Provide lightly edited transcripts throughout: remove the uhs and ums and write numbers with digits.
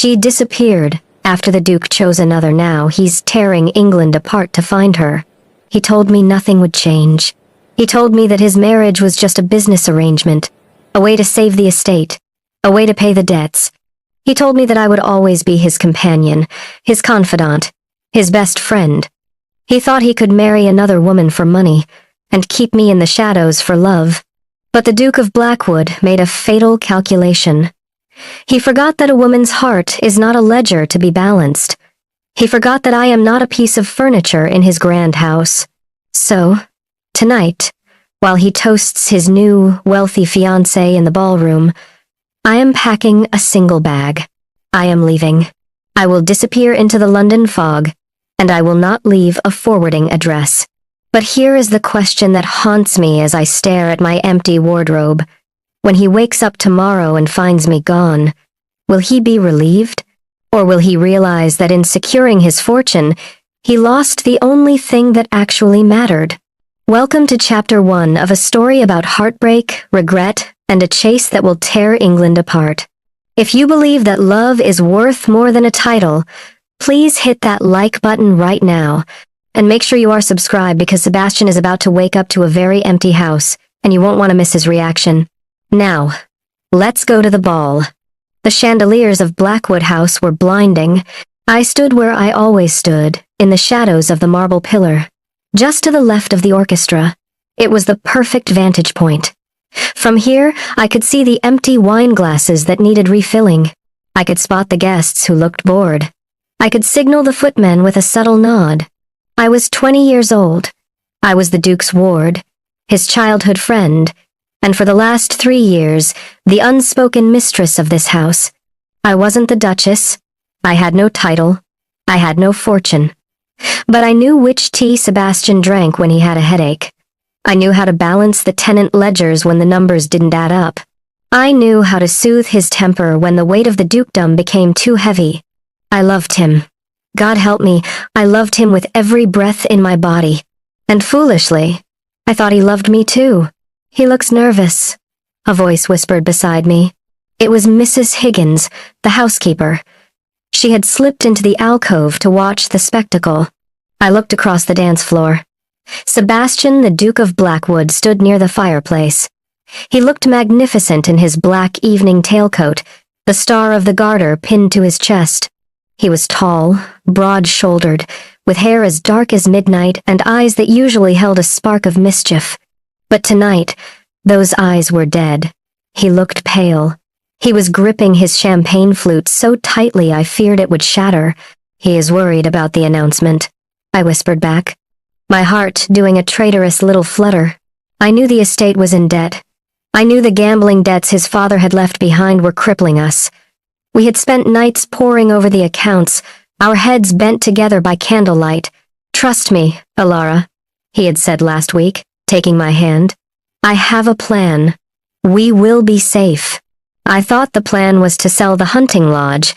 She disappeared. After the Duke chose another, now he's tearing England apart to find her. He told me nothing would change. He told me that his marriage was just a business arrangement, a way to save the estate, a way to pay the debts. He told me that I would always be his companion, his confidant, his best friend. He thought he could marry another woman for money and keep me in the shadows for love. But the Duke of Blackwood made a fatal calculation. He forgot that a woman's heart is not a ledger to be balanced. He forgot that I am not a piece of furniture in his grand house. So, tonight, while he toasts his new, wealthy fiancée in the ballroom, I am packing a single bag. I am leaving. I will disappear into the London fog, and I will not leave a forwarding address. But here is the question that haunts me as I stare at my empty wardrobe. When he wakes up tomorrow and finds me gone, will he be relieved? Or will he realize that in securing his fortune, he lost the only thing that actually mattered? Welcome to Chapter 1 of a story about heartbreak, regret, and a chase that will tear England apart. If you believe that love is worth more than a title, please hit that like button right now, and make sure you are subscribed because Sebastian is about to wake up to a very empty house, and you won't want to miss his reaction. Now, let's go to the ball. The chandeliers of Blackwood House were blinding. I stood where I always stood, in the shadows of the marble pillar, just to the left of the orchestra. It was the perfect vantage point. From here, I could see the empty wine glasses that needed refilling. I could spot the guests who looked bored. I could signal the footmen with a subtle nod. I was 20 years old. I was the Duke's ward, his childhood friend, and for the last 3 years, the unspoken mistress of this house. I wasn't the Duchess. I had no title. I had no fortune. But I knew which tea Sebastian drank when he had a headache. I knew how to balance the tenant ledgers when the numbers didn't add up. I knew how to soothe his temper when the weight of the dukedom became too heavy. I loved him. God help me, I loved him with every breath in my body. And foolishly, I thought he loved me too. "He looks nervous," a voice whispered beside me. It was Mrs. Higgins, the housekeeper. She had slipped into the alcove to watch the spectacle. I looked across the dance floor. Sebastian, the Duke of Blackwood, stood near the fireplace. He looked magnificent in his black evening tailcoat, the Star of the Garter pinned to his chest. He was tall, broad-shouldered, with hair as dark as midnight and eyes that usually held a spark of mischief. But tonight, those eyes were dead. He looked pale. He was gripping his champagne flute so tightly I feared it would shatter. "He is worried about the announcement," I whispered back, my heart doing a traitorous little flutter. I knew the estate was in debt. I knew the gambling debts his father had left behind were crippling us. We had spent nights poring over the accounts, our heads bent together by candlelight. "Trust me, Alara," he had said last week, taking my hand. "I have a plan. We will be safe." I thought the plan was to sell the hunting lodge,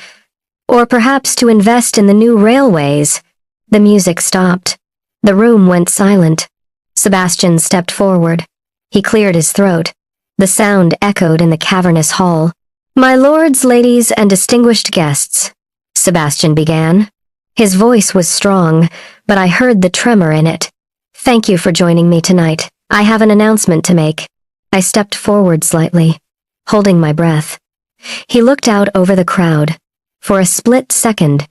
or perhaps to invest in the new railways. The music stopped. The room went silent. Sebastian stepped forward. He cleared his throat. The sound echoed in the cavernous hall. "My lords, ladies, and distinguished guests," Sebastian began. His voice was strong, but I heard the tremor in it. "Thank you for joining me tonight. I have an announcement to make." I stepped forward slightly, holding my breath. He looked out over the crowd. For a split second,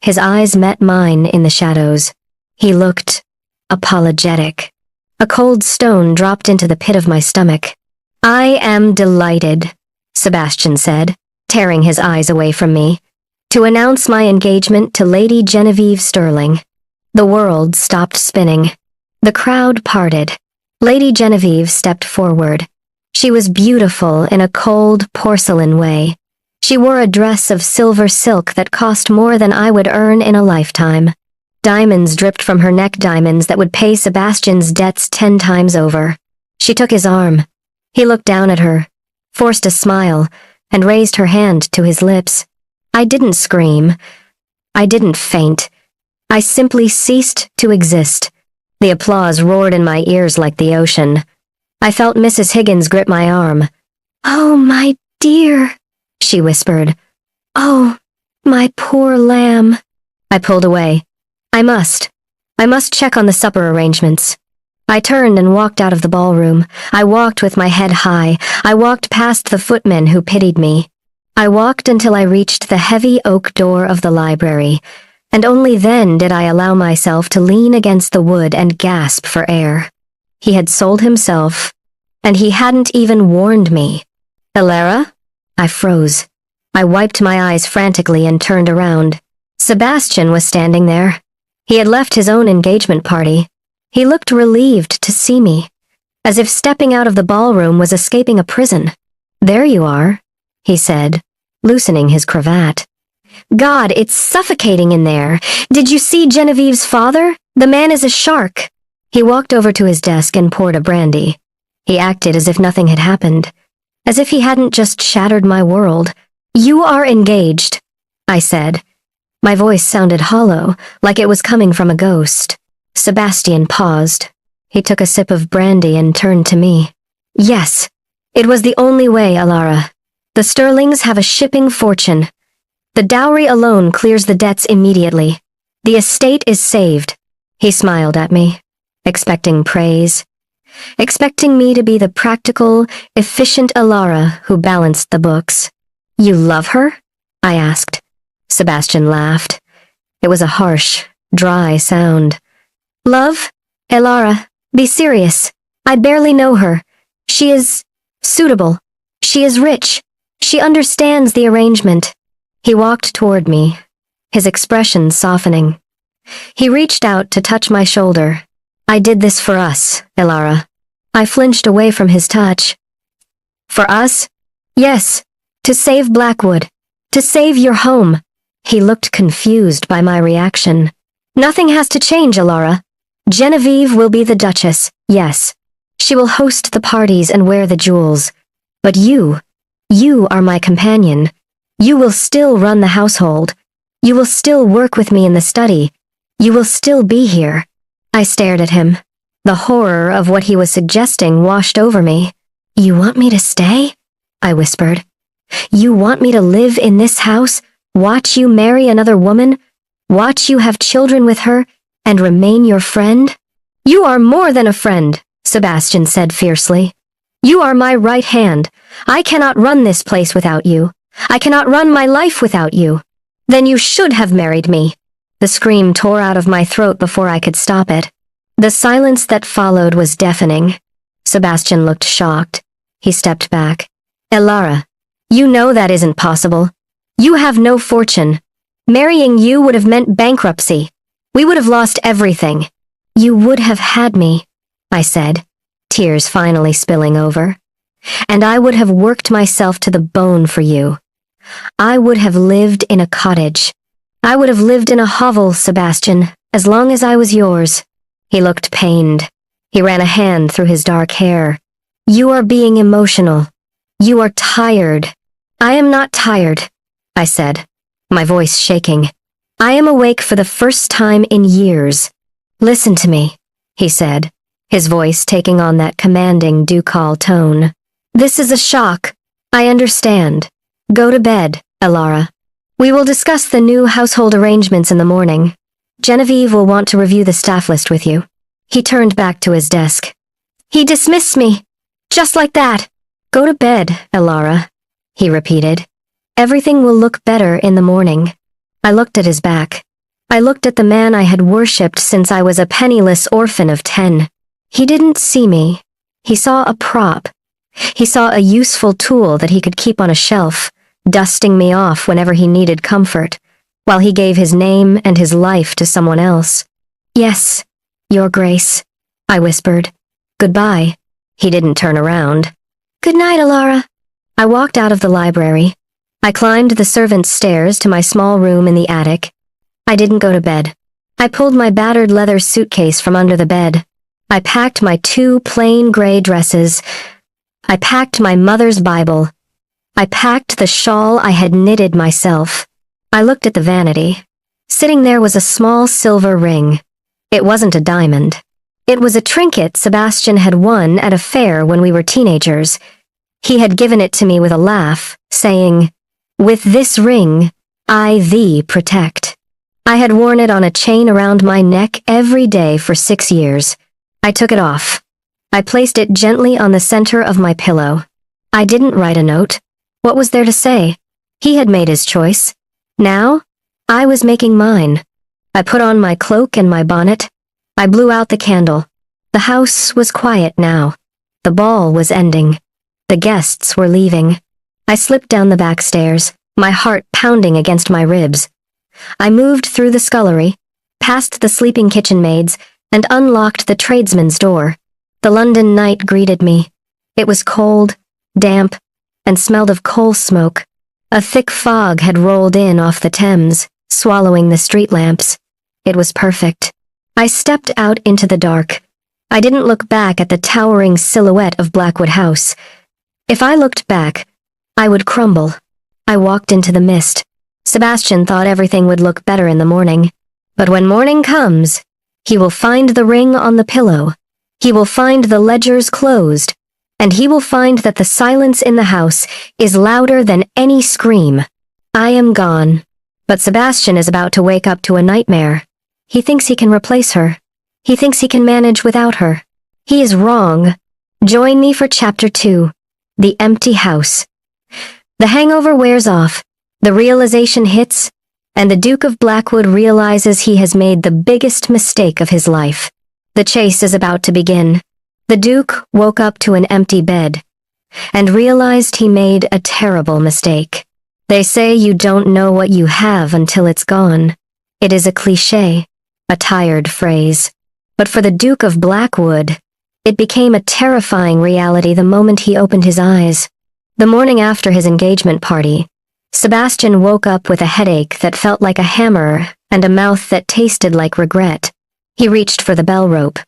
his eyes met mine in the shadows. He looked apologetic. A cold stone dropped into the pit of my stomach. "I am delighted," Sebastian said, tearing his eyes away from me, "to announce my engagement to Lady Genevieve Sterling." The world stopped spinning. The crowd parted. Lady Genevieve stepped forward. She was beautiful in a cold porcelain way. She wore a dress of silver silk that cost more than I would earn in a lifetime. Diamonds dripped from her neck, diamonds that would pay Sebastian's debts 10 times over. She took his arm. He looked down at her, forced a smile, and raised her hand to his lips. I didn't scream. I didn't faint. I simply ceased to exist. The applause roared in my ears like the ocean. I felt Mrs. Higgins grip my arm. "Oh, my dear," she whispered. "Oh, My poor lamb. I pulled away. I must check on the supper arrangements. I turned and walked out of the ballroom. I walked with my head high. I walked past the footmen who pitied me. I walked until I reached the heavy oak door of the library, and only then did I allow myself to lean against the wood and gasp for air. He had sold himself, and he hadn't even warned me. Elara? I froze. I wiped my eyes frantically and turned around. Sebastian was standing there. He had left his own engagement party. He looked relieved to see me, as if stepping out of the ballroom was escaping a prison. There you are, he said, loosening his cravat. God, it's suffocating in there. Did you see Genevieve's father? The man is a shark. He walked over to his desk and poured a brandy. He acted as if nothing had happened, as if he hadn't just shattered my world. You are engaged, I said. My voice sounded hollow, like it was coming from a ghost. Sebastian paused. He took a sip of brandy and turned to me. Yes, it was the only way, Elara. The Sterlings have a shipping fortune. The dowry alone clears the debts immediately. The estate is saved. He smiled at me, expecting praise, expecting me to be the practical, efficient Elara who balanced the books. You love her? I asked. Sebastian laughed. It was a harsh, dry sound. Love? Elara, be serious. I barely know her. She is suitable. She is rich. She understands the arrangement. He walked toward me, his expression softening. He reached out to touch my shoulder. I did this for us, Elara. I flinched away from his touch. For us? Yes, to save Blackwood, to save your home. He looked confused by my reaction. Nothing has to change, Elara. Genevieve will be the Duchess, yes. She will host the parties and wear the jewels. But you are my companion. You will still run the household. You will still work with me in the study. You will still be here. I stared at him. The horror of what he was suggesting washed over me. You want me to stay? I whispered. You want me to live in this house, watch you marry another woman, watch you have children with her, and remain your friend? You are more than a friend, Sebastian said fiercely. You are my right hand. I cannot run this place without you. I cannot run my life without you. Then you should have married me. The scream tore out of my throat before I could stop it. The silence that followed was deafening. Sebastian looked shocked. He stepped back. Elara, you know that isn't possible. You have no fortune. Marrying you would have meant bankruptcy. We would have lost everything. You would have had me, I said, tears finally spilling over. And I would have worked myself to the bone for you. I would have lived in a cottage. I would have lived in a hovel, Sebastian, as long as I was yours. He looked pained. He ran a hand through his dark hair. You are being emotional. You are tired. I am not tired, I said, my voice shaking. I am awake for the first time in years. Listen to me, he said, his voice taking on that commanding ducal tone. This is a shock. I understand. Go to bed, Elara. We will discuss the new household arrangements in the morning. Genevieve will want to review the staff list with you. He turned back to his desk. He dismissed me. Just like that. Go to bed, Elara, he repeated. Everything will look better in the morning. I looked at his back. I looked at the man I had worshipped since I was a penniless orphan of 10. He didn't see me. He saw a prop. He saw a useful tool that he could keep on a shelf, dusting me off whenever he needed comfort, while he gave his name and his life to someone else. Yes, Your Grace, I whispered. Goodbye. He didn't turn around. Good night, Elara. I walked out of the library. I climbed the servants' stairs to my small room in the attic. I didn't go to bed. I pulled my battered leather suitcase from under the bed. I packed my 2 plain gray dresses. I packed my mother's Bible. I packed the shawl I had knitted myself. I looked at the vanity. Sitting there was a small silver ring. It wasn't a diamond. It was a trinket Sebastian had won at a fair when we were teenagers. He had given it to me with a laugh, saying, "With this ring, I thee protect. I had worn it on a chain around my neck every day for 6 years. I took it off. I placed it gently on the center of my pillow. I didn't write a note. What was there to say? He had made his choice. Now, I was making mine. I put on my cloak and my bonnet. I blew out the candle. The house was quiet now. The ball was ending. The guests were leaving. I slipped down the back stairs, my heart pounding against my ribs. I moved through the scullery, past the sleeping kitchen maids, and unlocked the tradesman's door. The London night greeted me. It was cold, damp, and smelled of coal smoke. A thick fog had rolled in off the Thames, swallowing the street lamps. It was perfect. I stepped out into the dark. I didn't look back at the towering silhouette of Blackwood House. If I looked back, I would crumble. I walked into the mist. Sebastian thought everything would look better in the morning. But when morning comes, he will find the ring on the pillow. He will find the ledgers closed. And he will find that the silence in the house is louder than any scream. I am gone. But Sebastian is about to wake up to a nightmare. He thinks he can replace her. He thinks he can manage without her. He is wrong. Join me for Chapter 2, The Empty House. The hangover wears off. The realization hits, and the Duke of Blackwood realizes he has made the biggest mistake of his life. The chase is about to begin. The Duke woke up to an empty bed, and realized he made a terrible mistake. They say you don't know what you have until it's gone. It is a cliché, a tired phrase. But for the Duke of Blackwood, it became a terrifying reality the moment he opened his eyes. The morning after his engagement party, Sebastian woke up with a headache that felt like a hammer and a mouth that tasted like regret. He reached for the bell rope.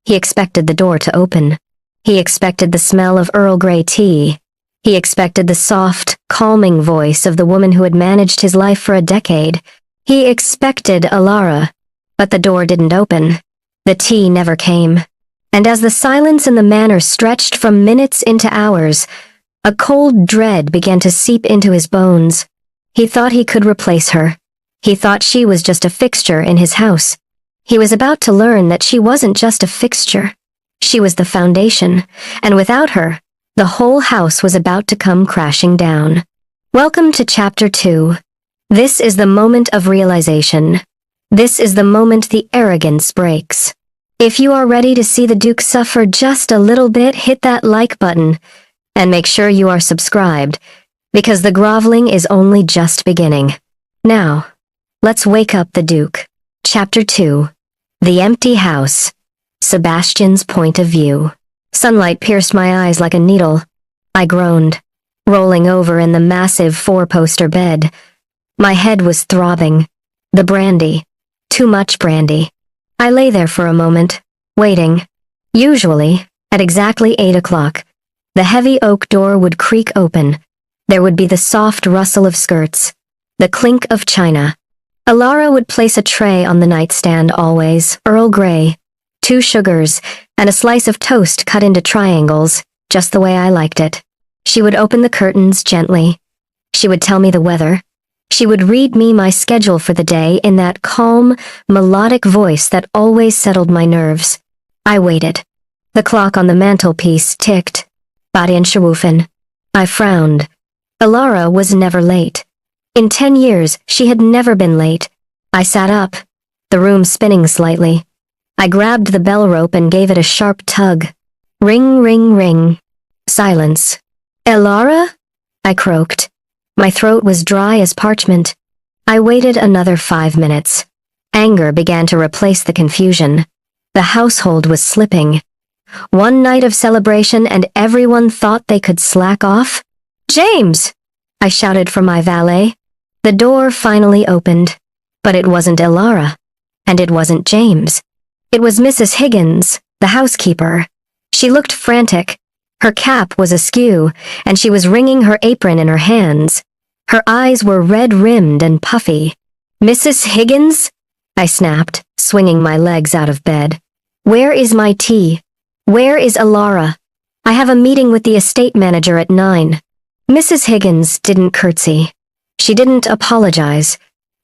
He expected the door to open. He expected the smell of Earl Grey tea. He expected the soft, calming voice of the woman who had managed his life for a decade. He expected Alara, but the door didn't open. The tea never came. And as the silence in the manor stretched from minutes into hours, a cold dread began to seep into his bones. He thought he could replace her. He thought she was just a fixture in his house. He was about to learn that she wasn't just a fixture. She was the foundation, and without her, the whole house was about to come crashing down. Welcome to Chapter 2. This is the moment of realization. This is the moment the arrogance breaks. If you are ready to see the Duke suffer just a little bit, hit that like button, and make sure you are subscribed, because the groveling is only just beginning. Now, let's wake up the Duke. Chapter 2. The Empty House. Sebastian's Point of View. Sunlight pierced my eyes like a needle. I groaned, rolling over in the massive four-poster bed. My head was throbbing. The brandy. Too much brandy. I lay there for a moment, waiting. Usually, at exactly 8 o'clock, the heavy oak door would creak open. There would be the soft rustle of skirts, the clink of china. Alara would place a tray on the nightstand always, Earl Grey, 2 sugars, and a slice of toast cut into triangles, just the way I liked it. She would open the curtains gently. She would tell me the weather. She would read me my schedule for the day in that calm, melodic voice that always settled my nerves. I waited. The clock on the mantelpiece ticked. Badien Shawufin. I frowned. Alara was never late. In 10 years, she had never been late. I sat up, the room spinning slightly. I grabbed the bell rope and gave it a sharp tug. Ring, ring, ring. Silence. Alara? I croaked. My throat was dry as parchment. I waited another 5 minutes. Anger began to replace the confusion. The household was slipping. One night of celebration and everyone thought they could slack off? James! I shouted for my valet. The door finally opened. But it wasn't Alara. And it wasn't James. It was Mrs. Higgins, the housekeeper. She looked frantic. Her cap was askew, and she was wringing her apron in her hands. Her eyes were red-rimmed and puffy. Mrs. Higgins? I snapped, swinging my legs out of bed. Where is my tea? Where is Alara? I have a meeting with the estate manager at 9. Mrs. Higgins didn't curtsy. She didn't apologize.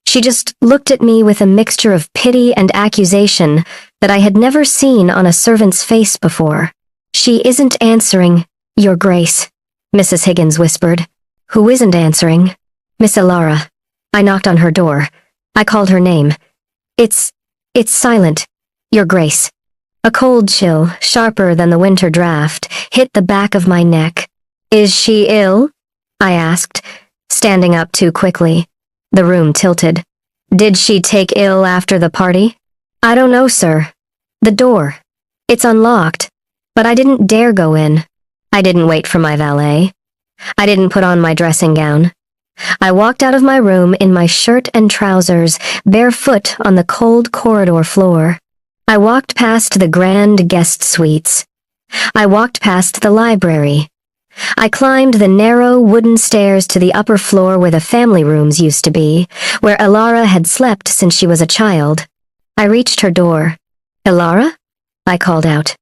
She just looked at me with a mixture of pity and accusation that I had never seen on a servant's face before. "She isn't answering, Your Grace," Mrs. Higgins whispered. "Who isn't answering?" "Miss Elara." I knocked on her door. I called her name. It's silent, Your Grace." A cold chill, sharper than the winter draft, hit the back of my neck. "Is she ill?" I asked, standing up too quickly. The room tilted. "Did she take ill after the party?" "I don't know, sir. The door. It's unlocked, but I didn't dare go in. I didn't wait for my valet. I didn't put on my dressing gown. I walked out of my room in my shirt and trousers, barefoot on the cold corridor floor. I walked past the grand guest suites. I walked past the library. I climbed the narrow wooden stairs to the upper floor where the family rooms used to be, where Elara had slept since she was a child. I reached her door. "Elara?" I called out.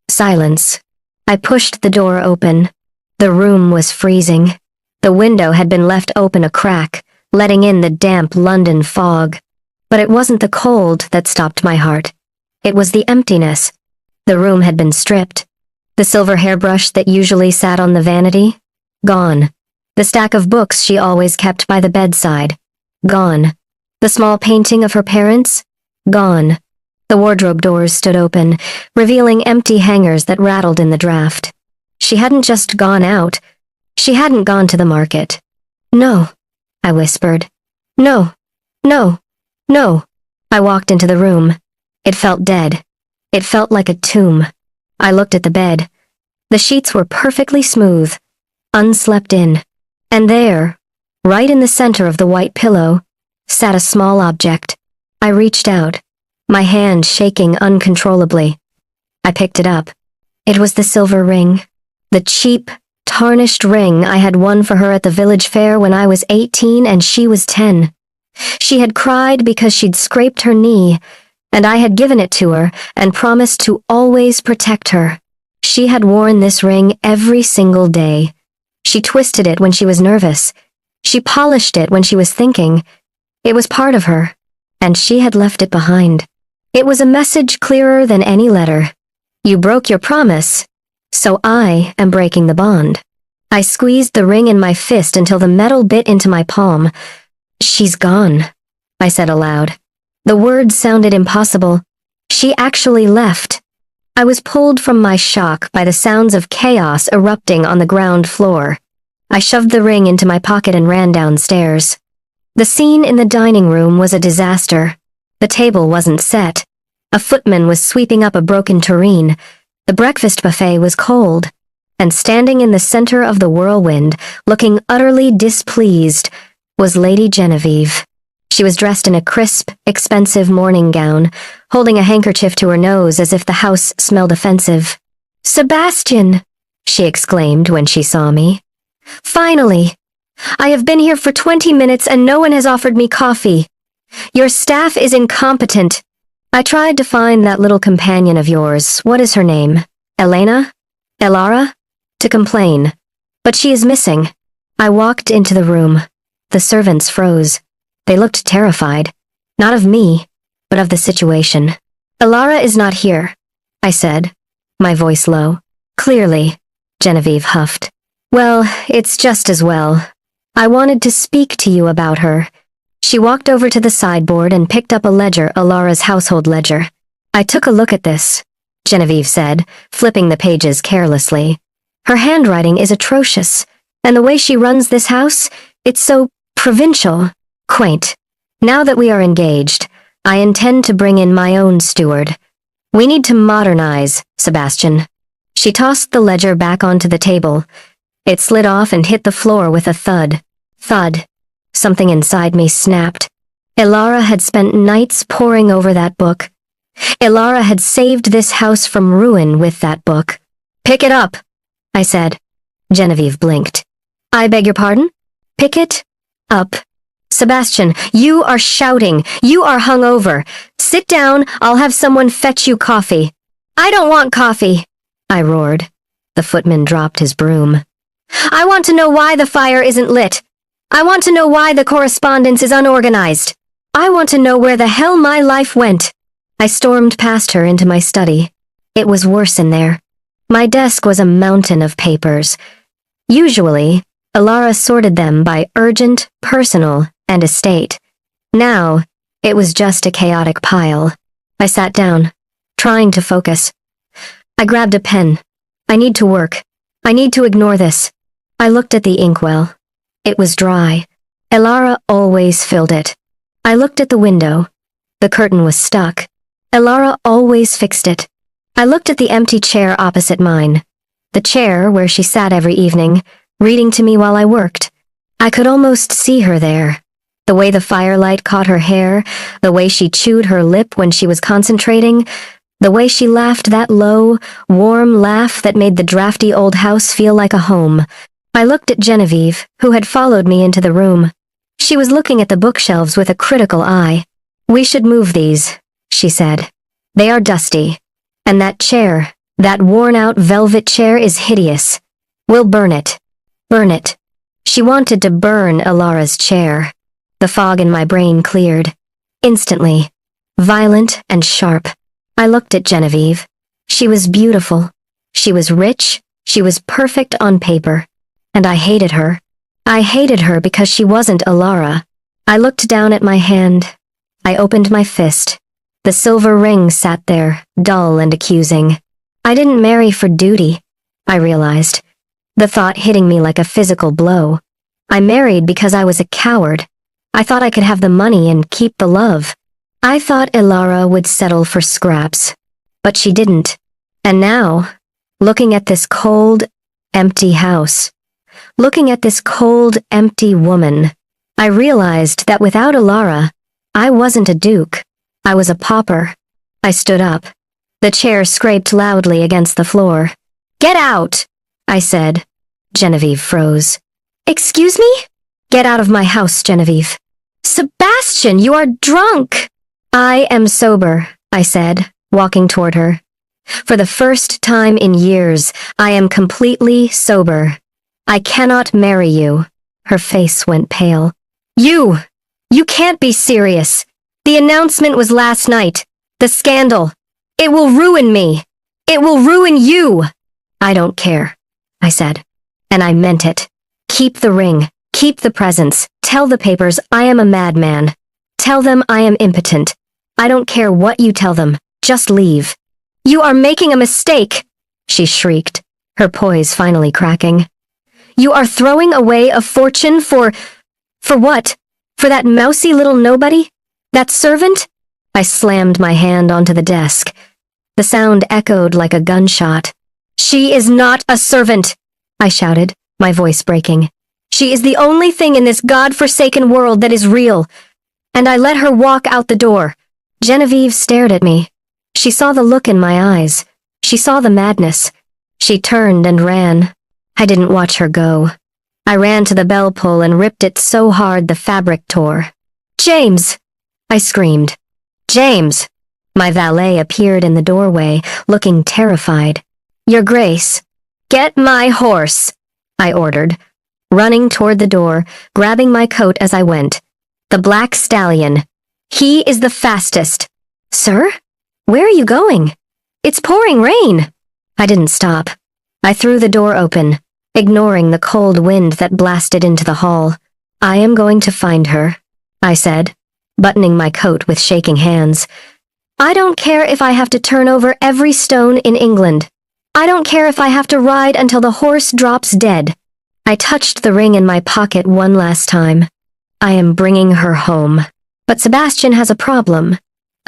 Silence. I pushed the door open. The room was freezing. The window had been left open a crack, letting in the damp London fog. But it wasn't the cold that stopped my heart. It was the emptiness. The room had been stripped. The silver hairbrush that usually sat on the vanity? Gone. The stack of books she always kept by the bedside? Gone. The small painting of her parents? Gone. The wardrobe doors stood open, revealing empty hangers that rattled in the draft. She hadn't just gone out. She hadn't gone to the market. "No," I whispered. "No, no, no." I walked into the room. It felt dead. It felt like a tomb. I looked at the bed. The sheets were perfectly smooth, unslept in. And there, right in the center of the white pillow, sat a small object. I reached out, my hand shaking uncontrollably. I picked it up. It was the silver ring. The cheap, tarnished ring I had won for her at the village fair when I was 18 and she was 10. She had cried because she'd scraped her knee, and I had given it to her and promised to always protect her. She had worn this ring every single day. She twisted it when she was nervous. She polished it when she was thinking. It was part of her, and she had left it behind. It was a message clearer than any letter. You broke your promise, so I am breaking the bond. I squeezed the ring in my fist until the metal bit into my palm. "She's gone," I said aloud. The words sounded impossible. She actually left. I was pulled from my shock by the sounds of chaos erupting on the ground floor. I shoved the ring into my pocket and ran downstairs. The scene in the dining room was a disaster. The table wasn't set. A footman was sweeping up a broken tureen. The breakfast buffet was cold. And standing in the center of the whirlwind, looking utterly displeased, was Lady Genevieve. She was dressed in a crisp, expensive morning gown, holding a handkerchief to her nose as if the house smelled offensive. "Sebastian!" she exclaimed when she saw me. "Finally! I have been here for 20 minutes and no one has offered me coffee. Your staff is incompetent. I tried to find that little companion of yours, what is her name? Elena? Elara? To complain. But she is missing." I walked into the room. The servants froze. They looked terrified, not of me, but of the situation. "Elara is not here," I said, my voice low. "Clearly," Genevieve huffed. "Well, it's just as well. I wanted to speak to you about her." She walked over to the sideboard and picked up a ledger, Elara's household ledger. "I took a look at this," Genevieve said, flipping the pages carelessly. "Her handwriting is atrocious, and the way she runs this house, it's so provincial. Quaint. Now that we are engaged, I intend to bring in my own steward. We need to modernize, Sebastian." She tossed the ledger back onto the table. It slid off and hit the floor with a thud. Thud. Something inside me snapped. Elara had spent nights poring over that book. Elara had saved this house from ruin with that book. "Pick it up," I said. Genevieve blinked. "I beg your pardon? Pick it up. Sebastian, you are shouting. You are hungover. Sit down, I'll have someone fetch you coffee." "I don't want coffee," I roared. The footman dropped his broom. "I want to know why the fire isn't lit." I want to know why the correspondence is unorganized. I want to know where the hell my life went. I stormed past her into my study. It was worse in there. My desk was a mountain of papers. Usually, Alara sorted them by urgent, personal, and estate. Now, it was just a chaotic pile. I sat down, trying to focus. I grabbed a pen. I need to work. I need to ignore this. I looked at the inkwell. It was dry. Alara always filled it. I looked at the window. The curtain was stuck. Alara always fixed it. I looked at the empty chair opposite mine. The chair where she sat every evening, reading to me while I worked. I could almost see her there. The way the firelight caught her hair, the way she chewed her lip when she was concentrating, the way she laughed that low, warm laugh that made the drafty old house feel like a home. I looked at Genevieve, who had followed me into the room. She was looking at the bookshelves with a critical eye. "We should move these," she said. "They are dusty. And that chair, that worn-out velvet chair is hideous. We'll burn it. Burn it." She wanted to burn Alara's chair. The fog in my brain cleared. Instantly. Violent and sharp. I looked at Genevieve. She was beautiful. She was rich. She was perfect on paper. And I hated her. I hated her because she wasn't Alara. I looked down at my hand. I opened my fist. The silver ring sat there, dull and accusing. I didn't marry for duty, I realized, the thought hitting me like a physical blow. I married because I was a coward. I thought I could have the money and keep the love. I thought Alara would settle for scraps. But she didn't. And now, looking at this cold, empty house, looking at this cold, empty woman, I realized that without Alara, I wasn't a duke. I was a pauper. I stood up. The chair scraped loudly against the floor. "Get out!" I said. Genevieve froze. "Excuse me?" "Get out of my house, Genevieve." "Sebastian, you are drunk!" "I am sober," I said, walking toward her. "For the first time in years, I am completely sober. I cannot marry you." Her face went pale. You can't be serious. The announcement was last night. The scandal. It will ruin me. It will ruin you." "I don't care," I said. And I meant it. "Keep the ring. Keep the presents. Tell the papers I am a madman. Tell them I am impotent. I don't care what you tell them. Just leave." "You are making a mistake," she shrieked, her poise finally cracking. "You are throwing away a fortune for what? For that mousy little nobody? That servant?" I slammed my hand onto the desk. The sound echoed like a gunshot. "She is not a servant," I shouted, my voice breaking. "She is the only thing in this God-forsaken world that is real." And I let her walk out the door. Genevieve stared at me. She saw the look in my eyes. She saw the madness. She turned and ran. I didn't watch her go. I ran to the bell pull and ripped it so hard the fabric tore. "James!" I screamed. "James!" My valet appeared in the doorway, looking terrified. "Your Grace." "Get my horse," I ordered, running toward the door, grabbing my coat as I went. "The black stallion. He is the fastest." "Sir? Where are you going? It's pouring rain." I didn't stop. I threw the door open, ignoring the cold wind that blasted into the hall. "I am going to find her," I said, buttoning my coat with shaking hands. "I don't care if I have to turn over every stone in England. I don't care if I have to ride until the horse drops dead." I touched the ring in my pocket one last time. "I am bringing her home." But Sebastian has a problem.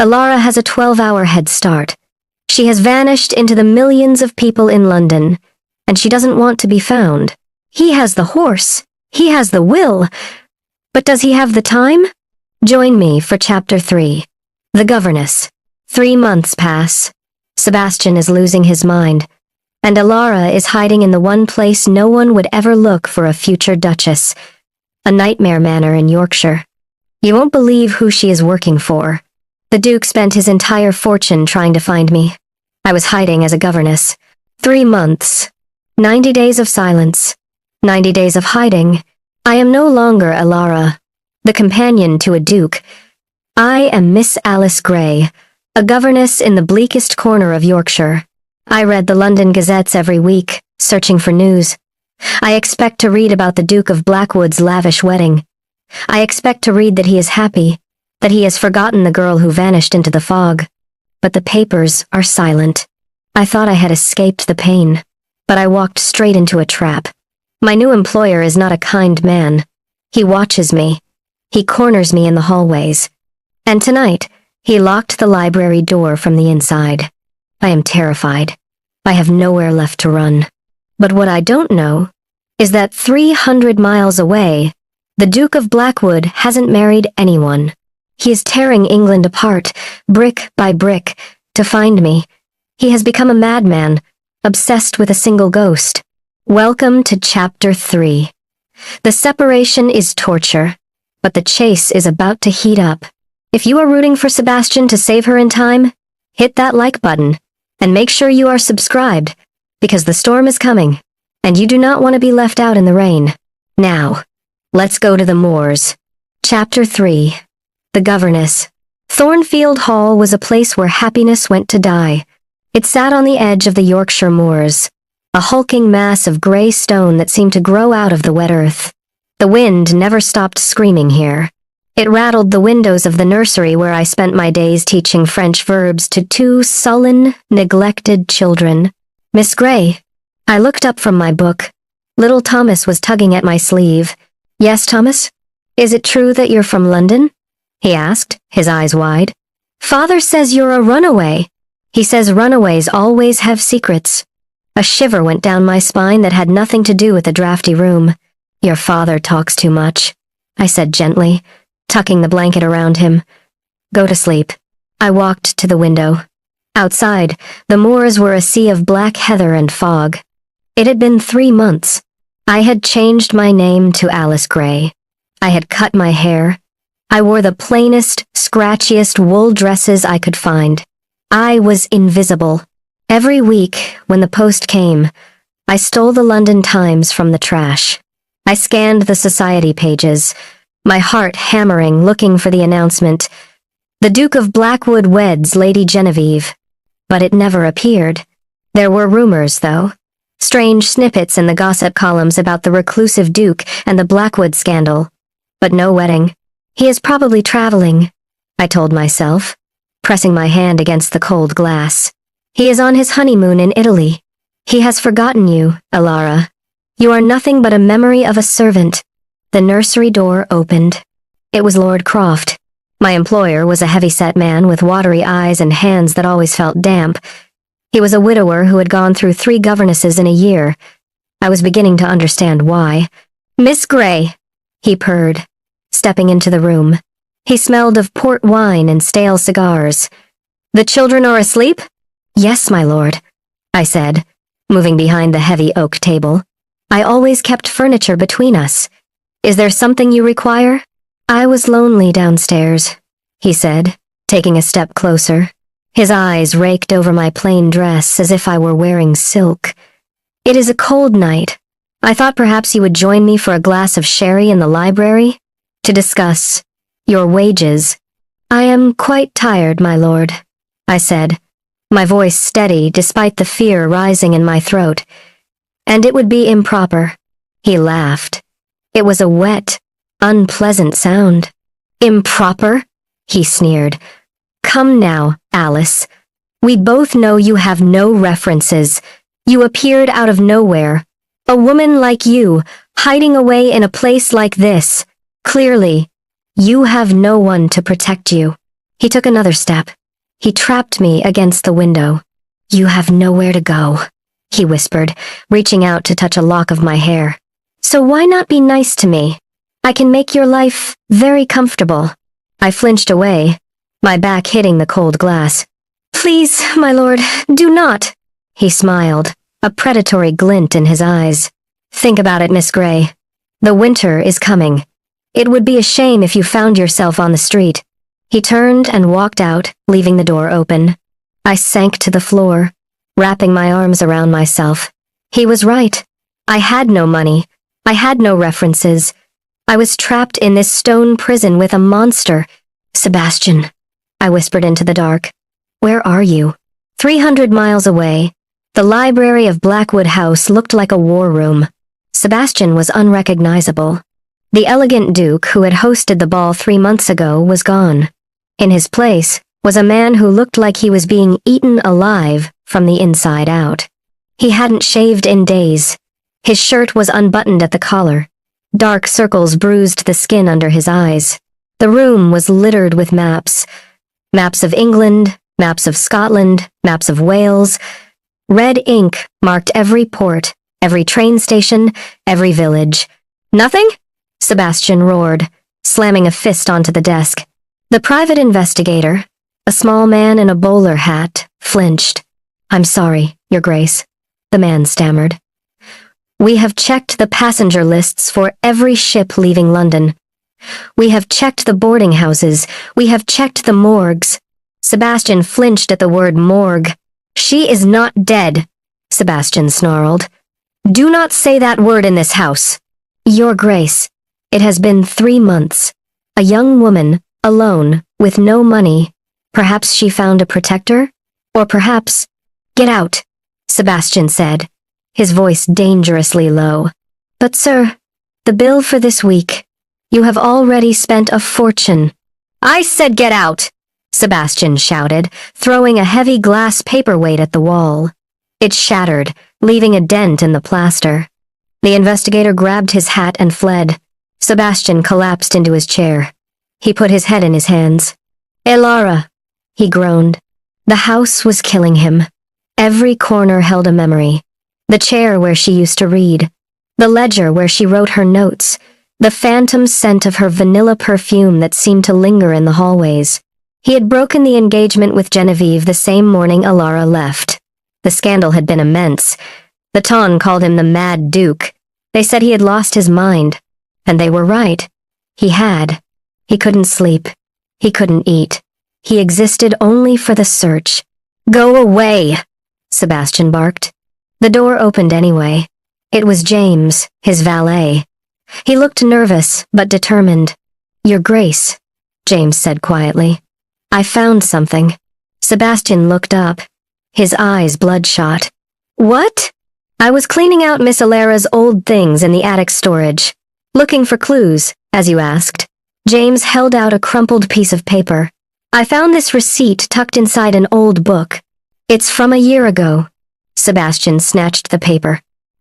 Alara has a 12-hour head start. She has vanished into the millions of people in London, and she doesn't want to be found. He has the horse. He has the will. But does he have the time? Join me for Chapter 3. The Governess. 3 months pass. Sebastian is losing his mind, and Alara is hiding in the one place no one would ever look for a future duchess, a nightmare manor in Yorkshire. You won't believe who she is working for. The Duke spent his entire fortune trying to find me. I was hiding as a governess. 3 months. 90 days of silence. 90 days of hiding. I am no longer Alara, the companion to a duke. I am Miss Alice Grey, a governess in the bleakest corner of Yorkshire. I read the London Gazettes every week, searching for news. I expect to read about the Duke of Blackwood's lavish wedding. I expect to read that he is happy, that he has forgotten the girl who vanished into the fog. But the papers are silent. I thought I had escaped the pain, but I walked straight into a trap. My new employer is not a kind man. He watches me. He corners me in the hallways. And tonight, he locked the library door from the inside. I am terrified. I have nowhere left to run. But what I don't know is that 300 miles away, the Duke of Blackwood hasn't married anyone. He is tearing England apart, brick by brick, to find me. He has become a madman, obsessed with a single ghost. Welcome to Chapter 3. The separation is torture, but the chase is about to heat up. If you are rooting for Sebastian to save her in time, hit that like button, and make sure you are subscribed, because the storm is coming, and you do not want to be left out in the rain. Now, let's go to the moors. Chapter 3. The Governess. Thornfield Hall was a place where happiness went to die. It sat on the edge of the Yorkshire moors, a hulking mass of grey stone that seemed to grow out of the wet earth. The wind never stopped screaming here. It rattled the windows of the nursery where I spent my days teaching French verbs to 2 sullen, neglected children. Miss Grey. I looked up from my book. Little Thomas was tugging at my sleeve. Yes, Thomas? Is it true that you're from London? He asked, his eyes wide. Father says you're a runaway. He says runaways always have secrets. A shiver went down my spine that had nothing to do with the drafty room. Your father talks too much, I said gently, tucking the blanket around him. Go to sleep. I walked to the window. Outside, the moors were a sea of black heather and fog. It had been 3 months. I had changed my name to Alice Grey. I had cut my hair. I wore the plainest, scratchiest wool dresses I could find. I was invisible. Every week, when the post came, I stole the London Times from the trash. I scanned the society pages, my heart hammering, looking for the announcement, "The Duke of Blackwood weds Lady Genevieve." But it never appeared. There were rumors, though. Strange snippets in the gossip columns about the reclusive Duke and the Blackwood scandal. But no wedding. He is probably traveling, I told myself, pressing my hand against the cold glass. He is on his honeymoon in Italy. He has forgotten you, Alara. You are nothing but a memory of a servant. The nursery door opened. It was Lord Croft. My employer was a heavy-set man with watery eyes and hands that always felt damp. He was a widower who had gone through 3 governesses in a year. I was beginning to understand why. Miss Grey, he purred, stepping into the room. He smelled of port wine and stale cigars. The children are asleep? Yes, my lord, I said, moving behind the heavy oak table. I always kept furniture between us. Is there something you require? I was lonely downstairs, he said, taking a step closer. His eyes raked over my plain dress as if I were wearing silk. It is a cold night. I thought perhaps you would join me for a glass of sherry in the library to discuss your wages. I am quite tired, my lord, I said, my voice steady despite the fear rising in my throat. And it would be improper. He laughed. It was a wet, unpleasant sound. Improper? He sneered. Come now, Alice. We both know you have no references. You appeared out of nowhere. A woman like you, hiding away in a place like this. Clearly, you have no one to protect you. He took another step. He trapped me against the window. You have nowhere to go, he whispered, reaching out to touch a lock of my hair. So why not be nice to me? I can make your life very comfortable. I flinched away, my back hitting the cold glass. Please, my lord, do not. He smiled, a predatory glint in his eyes. Think about it, Miss Grey. The winter is coming. It would be a shame if you found yourself on the street. He turned and walked out, leaving the door open. I sank to the floor, wrapping my arms around myself. He was right. I had no money. I had no references. I was trapped in this stone prison with a monster. Sebastian, I whispered into the dark. Where are you? 300 miles away. The library of Blackwood House looked like a war room. Sebastian was unrecognizable. The elegant duke who had hosted the ball 3 months ago was gone. In his place was a man who looked like he was being eaten alive from the inside out. He hadn't shaved in days. His shirt was unbuttoned at the collar. Dark circles bruised the skin under his eyes. The room was littered with maps. Maps of England, maps of Scotland, maps of Wales. Red ink marked every port, every train station, every village. Nothing? Sebastian roared, slamming a fist onto the desk. The private investigator, a small man in a bowler hat, flinched. I'm sorry, Your Grace, the man stammered. We have checked the passenger lists for every ship leaving London. We have checked the boarding houses. We have checked the morgues. Sebastian flinched at the word morgue. She is not dead, Sebastian snarled. Do not say that word in this house. Your Grace, it has been 3 months. A young woman, alone, with no money. Perhaps she found a protector? Or perhaps— Get out, Sebastian said, his voice dangerously low. But sir, the bill for this week. You have already spent a fortune. I said get out, Sebastian shouted, throwing a heavy glass paperweight at the wall. It shattered, leaving a dent in the plaster. The investigator grabbed his hat and fled. Sebastian collapsed into his chair. He put his head in his hands. Elara, he groaned. The house was killing him. Every corner held a memory. The chair where she used to read. The ledger where she wrote her notes. The phantom scent of her vanilla perfume that seemed to linger in the hallways. He had broken the engagement with Genevieve the same morning Elara left. The scandal had been immense. The Ton called him the Mad Duke. They said he had lost his mind. And they were right. He had. He couldn't sleep. He couldn't eat. He existed only for the search. Go away, Sebastian barked. The door opened anyway. It was James, his valet. He looked nervous, but determined. Your Grace, James said quietly. I found something. Sebastian looked up, his eyes bloodshot. What? I was cleaning out Miss Elara's old things in the attic storage. Looking for clues, as you asked. James held out a crumpled piece of paper. I found this receipt tucked inside an old book. It's from a year ago. Sebastian snatched the paper.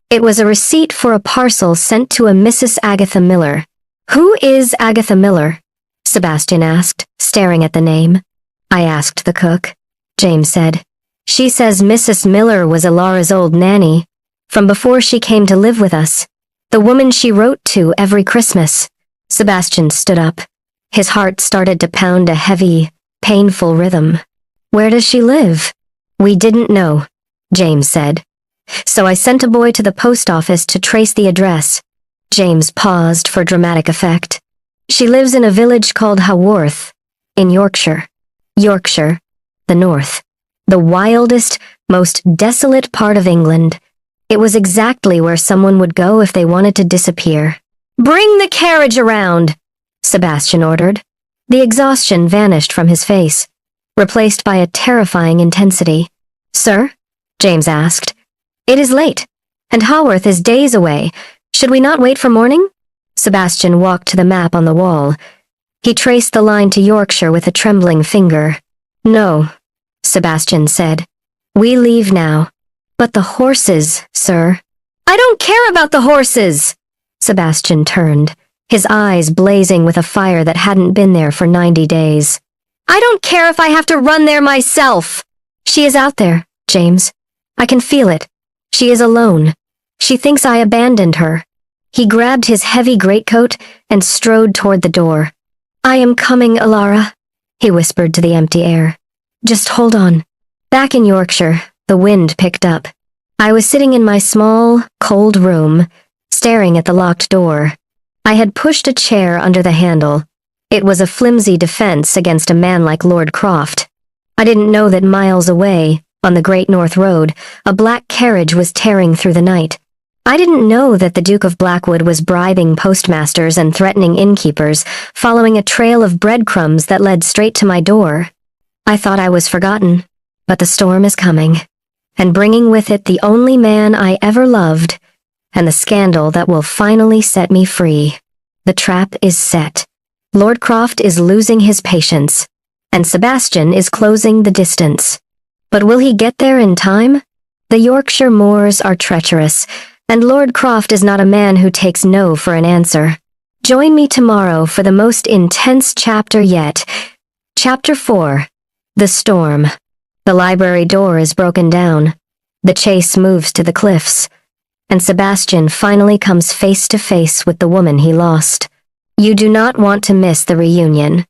It was a receipt for a parcel sent to a Mrs. Agatha Miller. Who is Agatha Miller? Sebastian asked, staring at the name. I asked the cook. James said. She says Mrs. Miller was Elara's old nanny, from before she came to live with us. The woman she wrote to every Christmas. Sebastian stood up. His heart started to pound a heavy, painful rhythm. Where does she live? We didn't know, James said. So I sent a boy to the post office to trace the address. James paused for dramatic effect. She lives in a village called Haworth, in Yorkshire. Yorkshire, the north. The wildest, most desolate part of England. It was exactly where someone would go if they wanted to disappear. Bring the carriage around, Sebastian ordered. The exhaustion vanished from his face, replaced by a terrifying intensity. Sir? James asked. It is late, and Haworth is days away. Should we not wait for morning? Sebastian walked to the map on the wall. He traced the line to Yorkshire with a trembling finger. No, Sebastian said. We leave now. But the horses, sir. I don't care about the horses! Sebastian turned, his eyes blazing with a fire that hadn't been there for 90 days. I don't care if I have to run there myself! She is out there, James. I can feel it. She is alone. She thinks I abandoned her. He grabbed his heavy greatcoat and strode toward the door. I am coming, Elara, he whispered to the empty air. Just hold on. Back in Yorkshire, the wind picked up. I was sitting in my small, cold room, staring at the locked door. I had pushed a chair under the handle. It was a flimsy defense against a man like Lord Croft. I didn't know that miles away, on the Great North Road, a black carriage was tearing through the night. I didn't know that the Duke of Blackwood was bribing postmasters and threatening innkeepers, following a trail of breadcrumbs that led straight to my door. I thought I was forgotten, but the storm is coming, and bringing with it the only man I ever loved, and the scandal that will finally set me free. The trap is set. Lord Croft is losing his patience, and Sebastian is closing the distance. But will he get there in time? The Yorkshire moors are treacherous, and Lord Croft is not a man who takes no for an answer. Join me tomorrow for the most intense chapter yet. Chapter 4. The Storm. The library door is broken down. The chase moves to the cliffs, and Sebastian finally comes face to face with the woman he lost. You do not want to miss the reunion.